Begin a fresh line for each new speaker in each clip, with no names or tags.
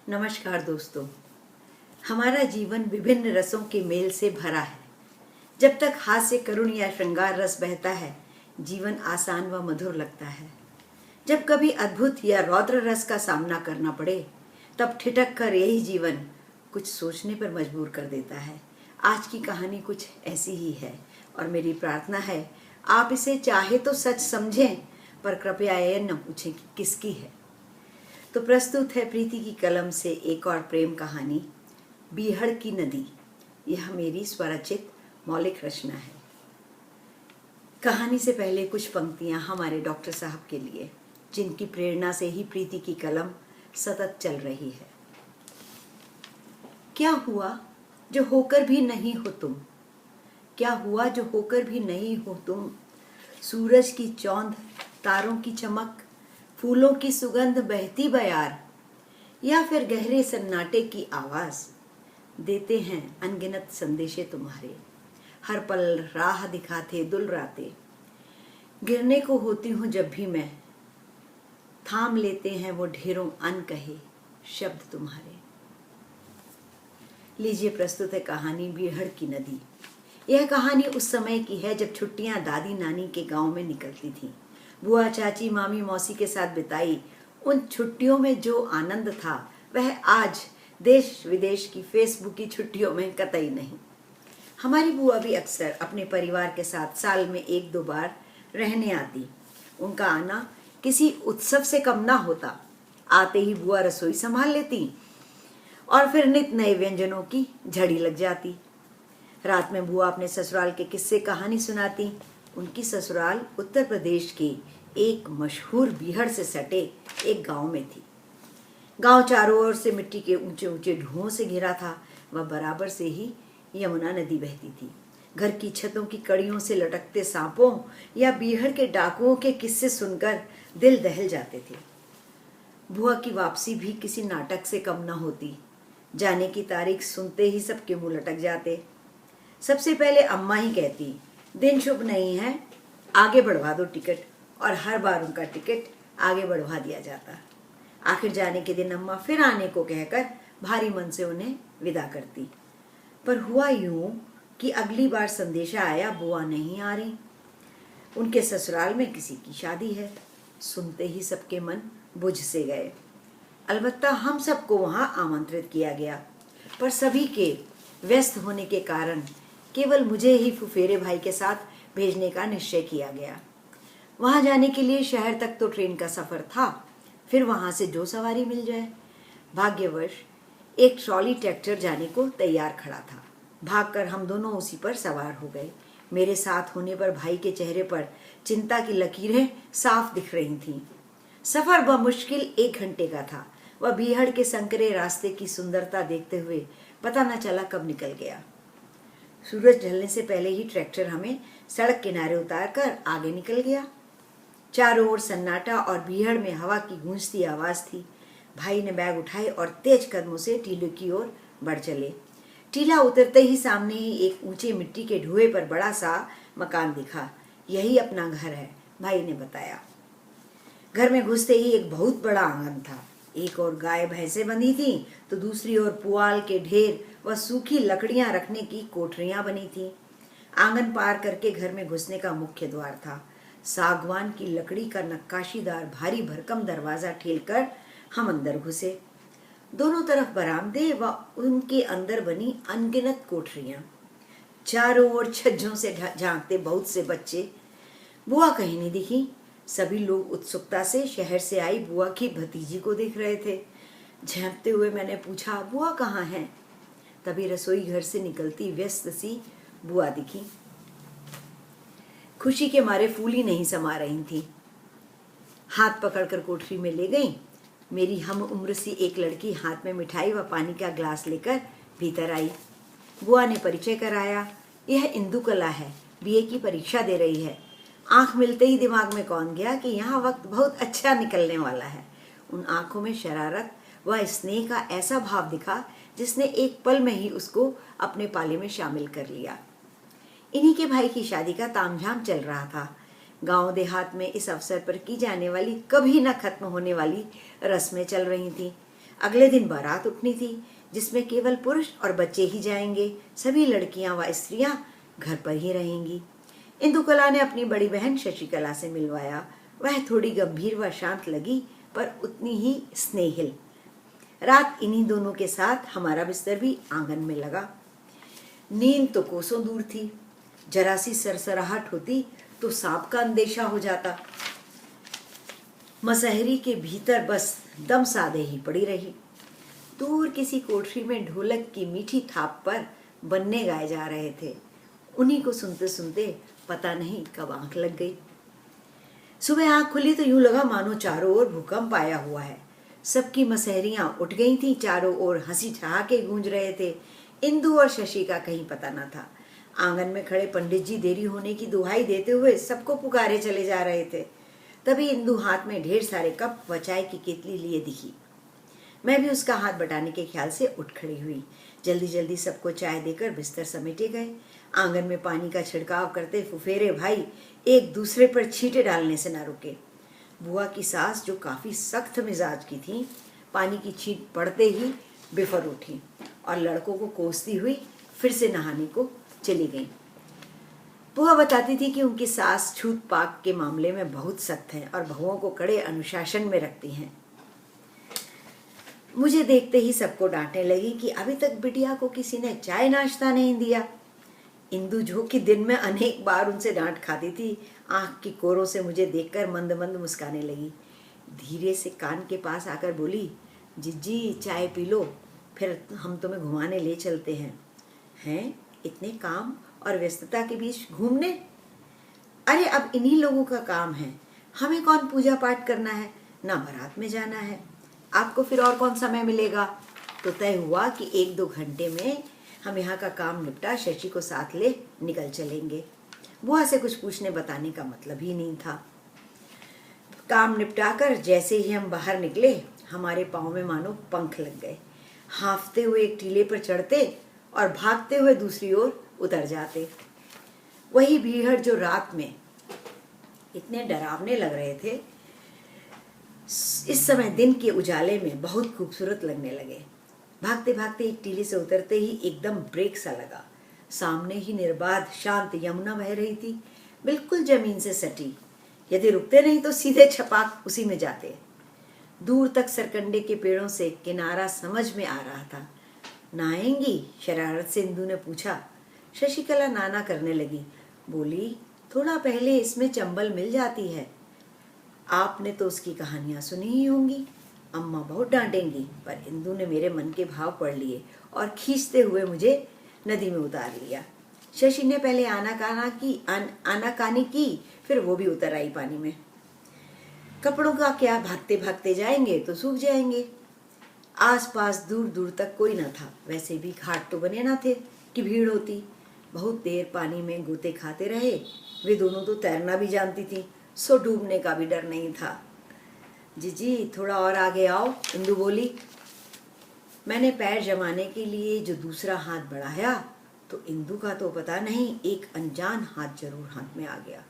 नमस्कार दोस्तों। हमारा जीवन विभिन्न रसों के मेल से भरा है। जब तक हास्य, करुण या श्रृंगार रस बहता है, जीवन आसान व मधुर लगता है। जब कभी अद्भुत या रौद्र रस का सामना करना पड़े, तब ठिठक कर यही जीवन कुछ सोचने पर मजबूर कर देता है। आज की कहानी कुछ ऐसी ही है और मेरी प्रार्थना है आप इसे चाहे तो सच समझें, पर कृपया यह न पूछें कि किसकी है। तो प्रस्तुत है प्रीति की कलम से एक और प्रेम कहानी, बीहड़ की नदी। यह मेरी स्वरचित मौलिक रचना है। कहानी से पहले कुछ पंक्तियां हमारे डॉक्टर साहब के लिए, जिनकी प्रेरणा से ही प्रीति की कलम सतत चल रही है। क्या हुआ जो होकर भी नहीं हो तुम, क्या हुआ जो होकर भी नहीं हो तुम। सूरज की चौंध, तारों की चमक, फूलों की सुगंध बहती बयार, या फिर गहरे सन्नाटे की आवाज देते हैं अनगिनत संदेशे तुम्हारे। हर पल राह दिखाते दुलराते, गिरने को होती हूँ जब भी मैं, थाम लेते हैं वो ढेरों अनकहे शब्द तुम्हारे। लीजिए, प्रस्तुत है कहानी बीहड़ की नदी। यह कहानी उस समय की है जब छुट्टियां दादी नानी के गांव में निकलती थीं। बुआ, चाची, मामी, मौसी के साथ बिताई उन छुट्टियों में जो आनंद था, वह आज देश विदेश की फेसबुक की छुट्टियों में कतई नहीं। हमारी बुआ भी अक्सर अपने परिवार के साथ साल में 1-2 बार रहने आती। उनका आना किसी उत्सव से कम ना होता। आते ही बुआ रसोई संभाल लेती और फिर नित नए व्यंजनों की झड़ी लग जाती। रात में बुआ अपने ससुराल के किस्से कहानी सुनाती। उनकी ससुराल उत्तर प्रदेश के एक मशहूर बीहड़ से सटे एक गांव में थी। गांव चारों ओर से मिट्टी के ऊंचे ऊंचे ढुओं से घिरा था व बराबर से ही यमुना नदी बहती थी। घर की छतों की कड़ियों से लटकते सांपों या बीहड़ के डाकुओं के किस्से सुनकर दिल दहल जाते थे। बुआ की वापसी भी किसी नाटक से कम न होती। जाने की तारीख सुनते ही सबके मुंह लटक जाते। सबसे पहले अम्मा ही कहती, दिन शुभ नहीं है, आगे बढ़वा दो टिकट, और हर बार उनका टिकट आगे बढ़वा दिया जाता। आखिर जाने के दिन अम्मा फिर आने को कहकर भारी मन से उन्हें विदा करती। पर हुआ यूं कि अगली बार संदेशा आया, बुआ नहीं आ रही, उनके ससुराल में किसी की शादी है। सुनते ही सबके मन बुझ से गए। अलबत्ता हम सबको वहां आमंत्रित किया गया, पर सभी के व्यस्त होने के कारण केवल मुझे ही फुफेरे भाई के साथ भेजने का निश्चय किया गया। वहां जाने के लिए शहर तक तो ट्रेन का सफर था, फिर वहां से जो सवारी मिल जाए। भाग्यवश एक ट्रॉली ट्रैक्टर जाने को तैयार खड़ा था। भागकर हम दोनों उसी पर सवार हो गए। मेरे साथ होने पर भाई के चेहरे पर चिंता की लकीरें साफ दिख रही थीं। सफर बमुश्किल 1 घंटे का था। वह बीहड़ के संकरे रास्ते की सुंदरता देखते हुए पता न चला कब निकल गया। सूरज ढलने से पहले ही ट्रैक्टर हमें सड़क किनारे उतारकर आगे निकल गया। चारों ओर सन्नाटा और बीहड़ में हवा की गूंजती आवाज थी। भाई ने बैग उठाए और तेज कदमों से टीले की ओर बढ़ चले। टीला उतरते ही सामने ही एक ऊंचे मिट्टी के ढुए पर बड़ा सा मकान दिखा। यही अपना घर है, भाई ने बताया। घर में घुसते ही एक बहुत बड़ा आंगन था। एक और गाय भैंसें बंधी थी तो दूसरी ओर पुआल के ढेर व सूखी लकड़ियां रखने की कोठरियां बनी थी। आंगन पार करके घर में घुसने का मुख्य द्वार था। सागवान की लकड़ी का नक्काशीदार भारी भरकम दरवाजा ठेलकर हम अंदर घुसे। दोनों तरफ बरामदे व उनके अंदर बनी अनगिनत कोठरियां। चारों ओर छज्जों से झांकते बहुत से बच्चे। बुआ कहीं नहीं दिखी। सभी लोग उत्सुकता से शहर से आई बुआ की भतीजी को देख रहे थे। झेंपते हुए मैंने पूछा, बुआ कहाँ है? तभी रसोई घर से निकलती व्यस्त सी बुआ दिखी। खुशी के मारे फूली नहीं समा रही थी। हाथ पकड़कर कोठरी में ले गई। मेरी हम उम्र सी एक लड़की हाथ में मिठाई व पानी का ग्लास लेकर भीतर आई। बुआ ने परिचय कराया। यह इंदु कला है, बीए की परीक्षा दे रही है। आंख मिलते ही दिमाग में कौन गया कि यहाँ वक्त बहुत अच्छा निकलने वाला है। उन आंखों में शरारत व स्नेह का ऐसा भाव दिखा जिसने एक पल में ही उसको अपने पाले में शामिल कर लिया। इन्हीं के भाई की शादी का तामझाम चल रहा था। गांव देहात में इस अवसर पर की जाने वाली कभी न खत्म होने वाली रस्में चल रही थी। अगले दिन बारात उठनी थी, जिसमें केवल पुरुष और बच्चे ही जाएंगे। सभी लड़कियां व स्त्रियां घर पर ही रहेंगी। इंदुकला ने अपनी बड़ी बहन शशिकला से मिलवाया। वह थोड़ी गंभीर व शांत लगी, पर उतनी ही स्नेहिल। रात इन्हीं दोनों के साथ हमारा बिस्तर भी आंगन में लगा। नींद तो कोसों दूर थी। जरा सी सरसराहट होती तो सांप का अंदेशा हो जाता। मसहरी के भीतर बस दम साधे ही पड़ी रही। दूर किसी कोठरी में ढोलक की मीठी थाप पर बन्ने गाए जा रहे थे। उन्हीं को सुनते सुनते पता नहीं कब आंख लग गई। सुबह आंख खुली तो यूं लगा मानो चारों ओर भूकंप आया हुआ है। सबकी मसहरियां उठ गई थीं, चारों ओर हंसी ठहाके गूंज रहे थे। इंदु और शशि का कहीं पता न था। आंगन में खड़े पंडित जी देरी होने की दुहाई देते हुए सबको पुकारे चले जा रहे थे। तभी इंदु हाथ में ढेर सारे कप व चाय की केतली लिए दिखी। मैं भी उसका हाथ बटाने के ख्याल से उठ खड़ी हुई। जल्दी जल्दी सबको चाय देकर बिस्तर समेटे गए। आंगन में पानी का छिड़काव करते फुफेरे भाई एक दूसरे पर छींटे डालने से न रुके। बुआ की सास, जो काफी सख्त मिजाज की थी, पानी की छींट पड़ते ही बिफर उठी और लड़कों को कोसती हुई फिर से नहाने को चली गई। बुआ बताती थी कि उनकी सास छूत पाक के मामले में बहुत सख्त है और बहुओं को कड़े अनुशासन में रखती हैं। मुझे देखते ही सबको डांटने लगी कि अभी तक बिटिया को किसी ने चाय नाश्ता नहीं दिया। इंदु, जो कि दिन में अनेक बार उनसे डांट खाती थी, आंख की कोरों से मुझे देखकर मंद मंद मुस्काने लगी। धीरे से कान के पास आकर बोली, जिज्जी चाय पी लो, फिर हम तुम्हें घुमाने ले चलते हैं। हैं? इतने काम और व्यस्तता के बीच घूमने? अरे अब इन्हीं लोगों का काम है। हमें कौन पूजा पाठ करना है, ना बारात में जाना है। आपको फिर और कौन समय मिलेगा? तो तय हुआ कि 1-2 घंटे में हम यहाँ का काम निपटा शशि को साथ ले निकल चलेंगे। बुआ से कुछ पूछने बताने का मतलब ही नहीं था। काम निपटाकर जैसे ही हम बाहर निकले, हमारे पाँव में मानो पंख लग गए। हाँफते हुए एक टीले पर चढ़ते और भागते हुए दूसरी ओर उतर जाते। वही भीड़ जो रात में इतने डरावने लग रहे थे, इस समय दिन के उजाले में बहुत खूबसूरत लगने लगे। भागते भागते एक टीले से उतरते ही एकदम ब्रेक सा लगा। सामने ही निर्बाध शांत यमुना बह रही थी, बिल्कुल जमीन से सटी। यदि रुकते नहीं तो सीधे छपाक उसी में जाते। दूर तक सरकंडे के पेड़ों से किनारा समझ में आ रहा था। नहाएंगी? शरारत से इंदु ने पूछा। शशिकला नाना करने लगी। बोली, थोड़ा पहले इसमें चंबल मिल जाती है। आपने तो उसकी कहानियां सुनी ही होंगी। अम्मा बहुत डांटेंगी। पर इंदु ने मेरे मन के भाव पढ़ लिए और खींचते हुए मुझे नदी में उतार लिया। शशि ने पहले आनाकानी की, फिर वो भी उतर आई पानी में। कपड़ों का क्या, भागते भागते जाएंगे तो सूख जाएंगे। आसपास दूर दूर तक कोई न था। वैसे भी घाट तो बने न थे कि भीड़ होती। बहुत देर पानी में गोते खाते रहे। वे दोनों तो तैरना भी जानती थी, सो डूबने का भी डर नहीं था। जीजी थोड़ा और आगे आओ, इंदु बोली। मैंने पैर जमाने के लिए जो दूसरा हाथ बढ़ाया तो इंदु का तो पता नहीं, एक अनजान हाथ जरूर हाथ में आ गया।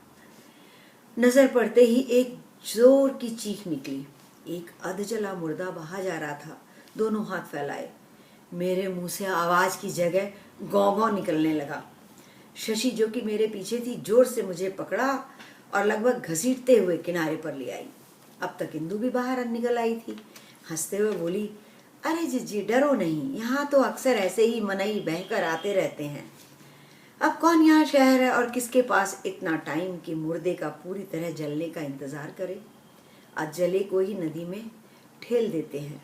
नजर पड़ते ही एक जोर की चीख निकली। एक अधजला मुर्दा बहा जा रहा था, दोनों हाथ फैलाए। मेरे मुंह से आवाज की जगह गौ निकलने लगा। शशि, जो कि मेरे पीछे थी, जोर से मुझे पकड़ा और लगभग घसीटते हुए किनारे पर ले आई। अब तक इंदु भी बाहर निकल आई थी। हंसते हुए बोली, अरे जीजी डरो नहीं, यहाँ तो अक्सर ऐसे ही मनई बहकर आते रहते हैं। अब कौन यहाँ शहर है और किसके पास इतना टाइम कि मुर्दे का पूरी तरह जलने का इंतजार करे। आज जले को ही नदी में ठेल देते हैं।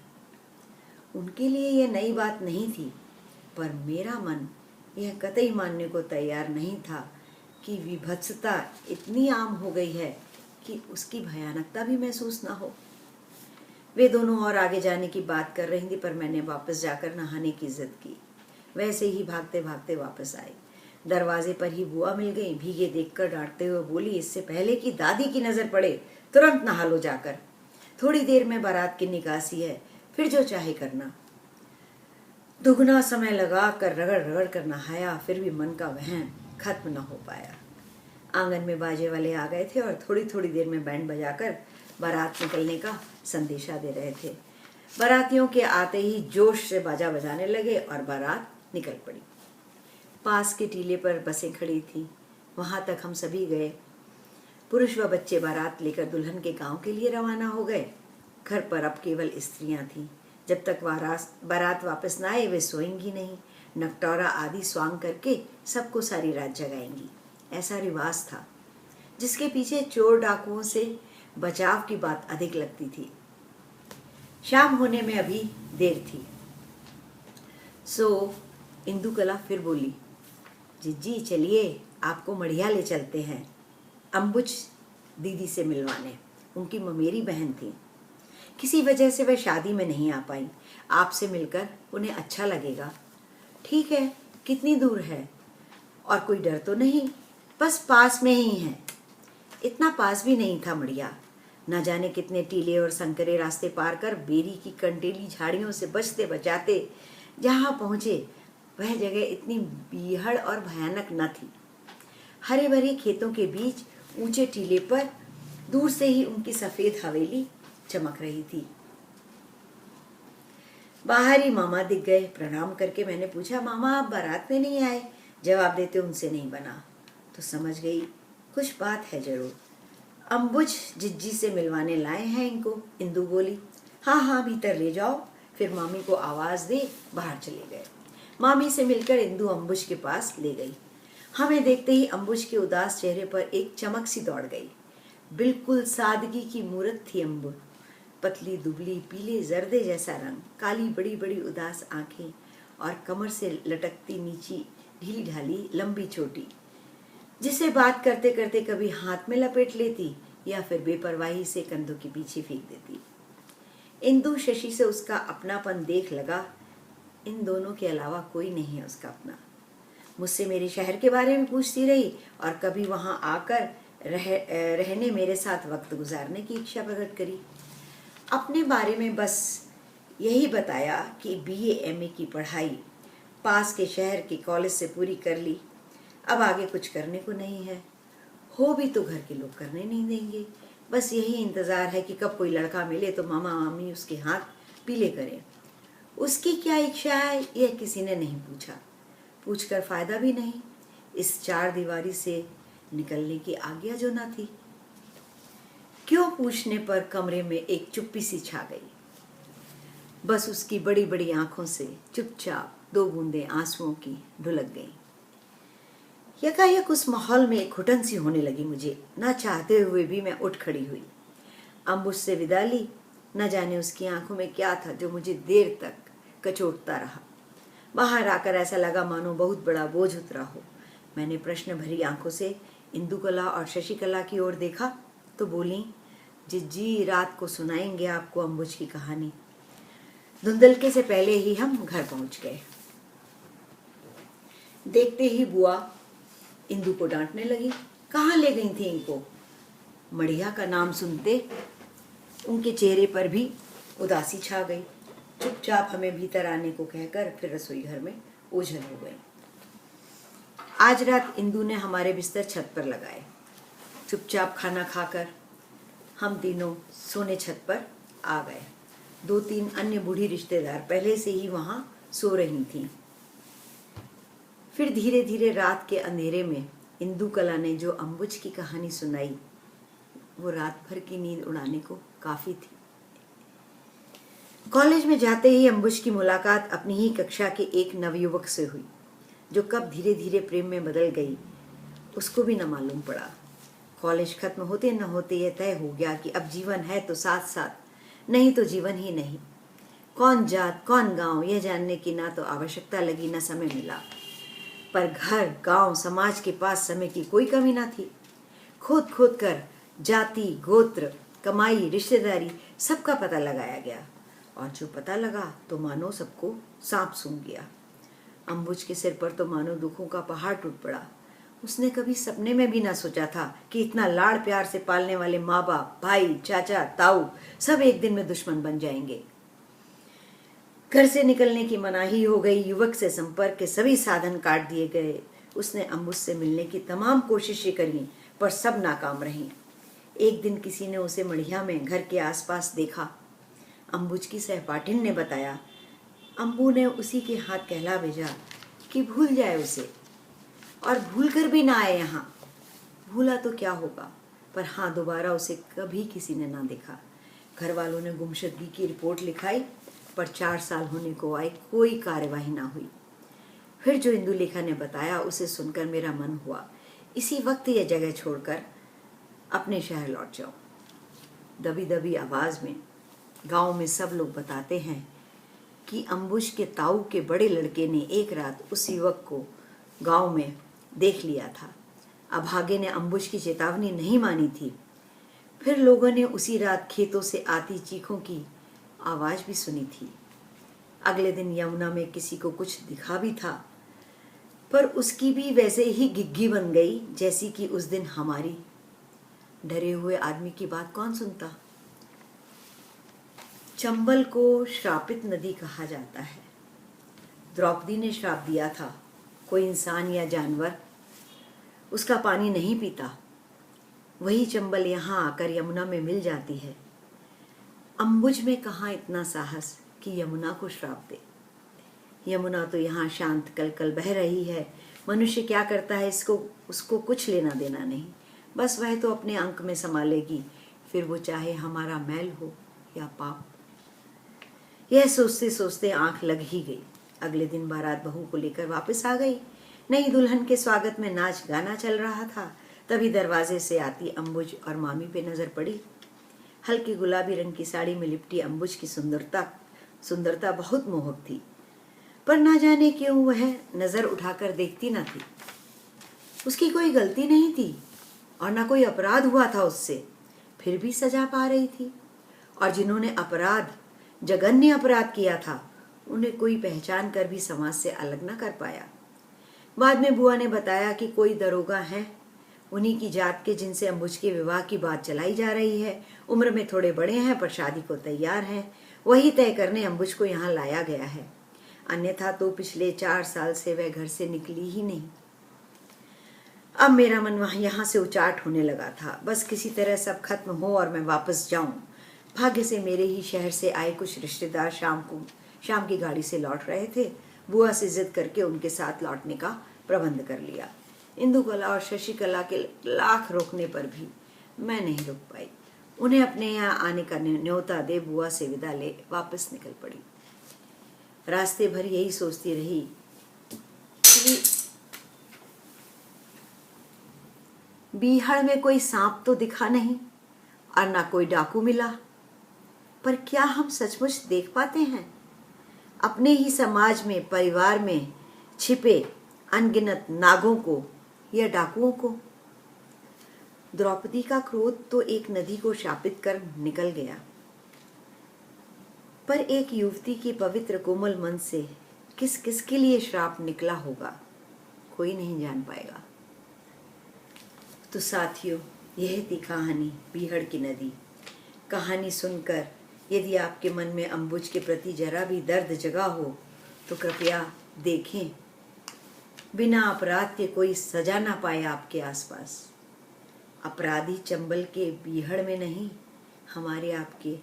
उनके लिए यह नई बात नहीं थी, पर मेरा मन यह कतई मानने को तैयार नहीं था कि विभत्सता इतनी आम हो गई है कि उसकी भयानकता भी महसूस ना हो। वे दोनों और आगे जाने की बात कर रही थी, पर मैंने वापस जाकर नहाने की जिद की। वैसे ही भागते भागते वापस आई। दरवाजे पर ही बुआ मिल गई। भीगे देखकर डांटते हुए बोली, इससे पहले कि दादी की नजर पड़े तुरंत नहा लो जाकर। थोड़ी देर में बारात की निकासी है, फिर जो चाहे करना। दुगना समय लगा कर रगड़ रगड़ कर नहाया, फिर भी मन का वहम खत्म न हो पाया। आंगन में बाजे वाले आ गए थे और थोड़ी थोड़ी देर में बैंड बजाकर बारात निकलने का संदेशा दे रहे थे। बारातियों के आते ही जोश से बाजा बजाने लगे और बारात निकल पड़ी। पास के टीले पर बसें खड़ी थीं, वहां तक हम सभी गए। पुरुष व बच्चे बारात लेकर दुल्हन के गांव के लिए रवाना हो गए। घर पर अब केवल स्त्रियां थीं। जब तक बारात वापस न आए वे सोएंगी नहीं। नकटोरा आदि स्वांग करके सबको सारी रात जगाएंगी, ऐसा रिवाज था, जिसके पीछे चोर डाकुओं से बचाव की बात अधिक लगती थी। शाम होने में अभी देर थी, सो इंदुकला फिर बोली, जिज्जी चलिए आपको मढ़िया ले चलते हैं, अम्बुज दीदी से मिलवाने। उनकी ममेरी बहन थी। किसी वजह से वह शादी में नहीं आ पाई। आपसे मिलकर उन्हें अच्छा लगेगा। ठीक है, कितनी दूर है? और कोई डर तो नहीं? बस पास में ही है। इतना पास भी नहीं था मढ़िया। न जाने कितने टीले और संकरे रास्ते पार कर बेरी की कंटेली झाड़ियों से बचते बचाते जहाँ पहुँचे, वह जगह इतनी बीहड़ और भयानक न थी। हरे भरे खेतों के बीच ऊंचे टीले पर दूर से ही उनकी सफेद हवेली चमक रही थी। बाहर ही मामा दिख गए। प्रणाम करके मैंने पूछा, मामा आप बारात में नहीं आए? जवाब देते उनसे नहीं बना। तो समझ गई कुछ बात है जरूर। अम्बुज जिज्जी से मिलवाने लाए हैं इनको, इंदु बोली। हाँ हाँ भीतर ले जाओ। फिर मामी को आवाज दे बाहर चले गए। मामी से मिलकर इंदु अम्बुज के पास ले गई। हमें देखते ही अम्बुज के उदास चेहरे पर एक चमक सी दौड़ गई। बिल्कुल सादगी की मूरत थी अम्बुज। पतली दुबली, पीले जर्दे जैसा रंग, काली बड़ी बड़ी उदास आंखें और कमर से लटकती नीची ढीली ढाली लंबी चोटी, जिसे बात करते करते कभी हाथ में लपेट लेती या फिर बेपरवाही से कंधों के पीछे फेंक देती। इंदु शशि से उसका अपनापन देख लगा। इन दोनों के अलावा कोई नहीं है उसका अपना। मुझसे मेरे शहर के बारे में पूछती रही और कभी वहां आकर रहने मेरे साथ वक्त गुजारने की इच्छा प्रकट करी। अपने बारे में बस यही बताया कि बीए एमए की पढ़ाई पास के शहर के कॉलेज से पूरी कर ली, अब आगे कुछ करने को नहीं है। हो भी तो घर के लोग करने नहीं देंगे। बस यही इंतज़ार है कि कब कोई लड़का मिले तो मामा मामी उसके हाथ पीले करें। उसकी क्या इच्छा है यह किसी ने नहीं पूछा। पूछकर फ़ायदा भी नहीं। इस चार दीवारी से निकलने की आज्ञा जो न थी। क्यों पूछने पर कमरे में एक चुप्पी सी छा गई। बस उसकी बड़ी बड़ी आंखों से चुपचाप दो बूंदें आंसुओं की ढुलक गईं। यकायक उस माहौल में एक घुटन सी होने लगी मुझे। न चाहते हुए भी मैं उठ खड़ी हुई। अम्बुज से विदा ली। न जाने उसकी आंखों में क्या था जो मुझे देर तक कचोटता रहा। बाहर आकर ऐसा लगा मानो बहुत बड़ा बोझ उतरा हो। मैंने प्रश्न भरी आंखों से इंदुकला और शशिकला की ओर देखा तो बोली, जिज्जी रात को सुनाएंगे आपको अम्बुज की कहानी। धुंधलके से पहले ही हम घर पहुंच गए। देखते ही बुआ इंदु को डांटने लगी। कहाँ ले गई थी इनको? मढ़िया का नाम सुनते उनके चेहरे पर भी उदासी छा गई। चुपचाप हमें भीतर आने को कहकर फिर रसोई घर में ओझल हो गए। आज रात इंदु ने हमारे बिस्तर छत पर लगाए। चुपचाप खाना खाकर हम तीनों सोने छत पर आ गए। दो तीन अन्य बूढ़ी रिश्तेदार पहले से ही वहां सो रही थीं। फिर धीरे धीरे रात के अंधेरे में इंदुकला ने जो अम्बुज की कहानी सुनाई वो रात भर की नींद उड़ाने को काफी थी। कॉलेज में जाते ही अम्बुज की मुलाकात अपनी ही कक्षा के एक नवयुवक से हुई, जो कब धीरे धीरे प्रेम में बदल गई उसको भी न मालूम पड़ा। कॉलेज खत्म होते न होते यह तय हो गया कि अब जीवन है तो साथ साथ, नहीं तो जीवन ही नहीं। कौन जात कौन गांव यह जानने की ना तो आवश्यकता लगी न समय मिला। पर घर गांव समाज के पास समय की कोई कमी ना थी। खोद खोद कर जाति गोत्र कमाई रिश्तेदारी सबका पता लगाया गया और जो पता लगा तो मानो सबको सांप सूंघ गया। अम्बुज के सिर पर तो मानो दुखों का पहाड़ टूट पड़ा। उसने कभी सपने में भी ना सोचा था कि इतना लाड़ प्यार से पालने वाले माँ बाप भाई चाचा ताऊ सब एक दिन में दुश्मन बन जाएंगे। घर से निकलने की मनाही हो गई। युवक से संपर्क के सभी साधन काट दिए गए। उसने अम्बुज से मिलने की तमाम कोशिशें करी पर सब नाकाम रहीं। एक दिन किसी ने उसे मढ़िया में घर के आसपास देखा। अम्बुज की सहपाठिन ने बताया। अम्बू ने उसी के हाथ कहला भेजा कि भूल जाए उसे और भूल कर भी ना आए यहाँ। भूला तो क्या होगा, पर हाँ, दोबारा उसे कभी किसी ने ना देखा। घर वालों ने गुमशुदगी की रिपोर्ट लिखाई, पर 4 साल होने को आए कोई कार्यवाही ना हुई। फिर जो इंदुलेखा ने बताया उसे सुनकर मेरा मन हुआ इसी वक्त यह जगह छोड़कर अपने शहर लौट जाऊं। दबी दबी आवाज में गांव में सब लोग बताते हैं कि अम्बुज के ताऊ के बड़े लड़के ने एक रात उस युवक को गांव में देख लिया था। अभागे ने अम्बुज की चेतावनी नहीं मानी थी। फिर लोगों ने उसी रात खेतों से आती चीखों की आवाज भी सुनी थी। अगले दिन यमुना में किसी को कुछ दिखा भी था, पर उसकी भी वैसे ही घिघी बन गई जैसी कि उस दिन हमारी। डरे हुए आदमी की बात कौन सुनता। चंबल को श्रापित नदी कहा जाता है। द्रौपदी ने श्राप दिया था, कोई इंसान या जानवर उसका पानी नहीं पीता। वही चंबल यहाँ आकर यमुना में मिल जाती है। अम्बुज में कहाँ इतना साहस कि यमुना को श्राप दे। यमुना तो यहाँ शांत कलकल बह रही है। मनुष्य क्या करता है इसको उसको कुछ लेना देना नहीं। बस वह तो अपने अंक में संभालेगी, फिर वो चाहे हमारा मैल हो या पाप। यह सोचते सोचते आंख लग ही गई। अगले दिन बारात बहू को लेकर वापस आ गई। नई दुल्हन के स्वागत में नाच गाना चल रहा था। तभी दरवाजे से आती अम्बुज और मामी पे नजर पड़ी। हल्की गुलाबी रंग की साड़ी में लिपटी अम्बुज की सुंदरता बहुत मोहक थी, पर ना जाने क्यों वह नजर उठाकर देखती न थी। उसकी कोई गलती नहीं थी और ना कोई अपराध हुआ था उससे, फिर भी सजा पा रही थी। और जिन्होंने जघन्य अपराध किया था, उन्हें कोई पहचान कर भी समाज से अलग न कर पाया। बाद में बुआ ने बताया कि कोई दरोगा है उन्हीं की जात के, जिनसे अम्बुज के विवाह की बात चलाई जा रही है। उम्र में थोड़े बड़े हैं पर शादी को तैयार हैं। वही तय करने अम्बुज को यहाँ लाया गया है, अन्यथा तो पिछले 4 साल से वह घर से निकली ही नहीं। अब मेरा मन वहां यहाँ से उचाट होने लगा था। बस किसी तरह सब खत्म हो और मैं वापस जाऊं। भाग्य से मेरे ही शहर से आए कुछ रिश्तेदार शाम की गाड़ी से लौट रहे थे। बुआ से जिद करके उनके साथ लौटने का प्रबंध कर लिया। इंदुकला और शशिकला के लाख रोकने पर भी मैं नहीं रुक पाई। उन्हें अपने यहाँ आने का न्योता दे बुआ से विदा ले वापस निकल पड़ी। रास्ते भर यही सोचती रही कि बीहड़ में कोई सांप तो दिखा नहीं और ना कोई डाकू मिला, पर क्या हम सचमुच देख पाते हैं अपने ही समाज में, परिवार में छिपे अनगिनत नागों को या डाकुओं को? द्रौपदी का क्रोध तो एक नदी को शापित कर निकल गया, पर एक युवती की पवित्र कोमल मन से किस किस के लिए श्राप निकला होगा, कोई नहीं जान पाएगा। तो साथियों, यह थी कहानी बीहड़ की नदी। कहानी सुनकर यदि आपके मन में अम्बुज के प्रति जरा भी दर्द जगा हो तो कृपया देखें। बिना अपराध के कोई सजा ना पाए आपके आसपास। अपराधी चंबल के बीहड़ में नहीं, हमारे आपके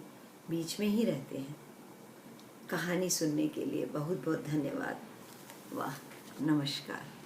बीच में ही रहते हैं। कहानी सुनने के लिए बहुत बहुत धन्यवाद। वाह, नमस्कार।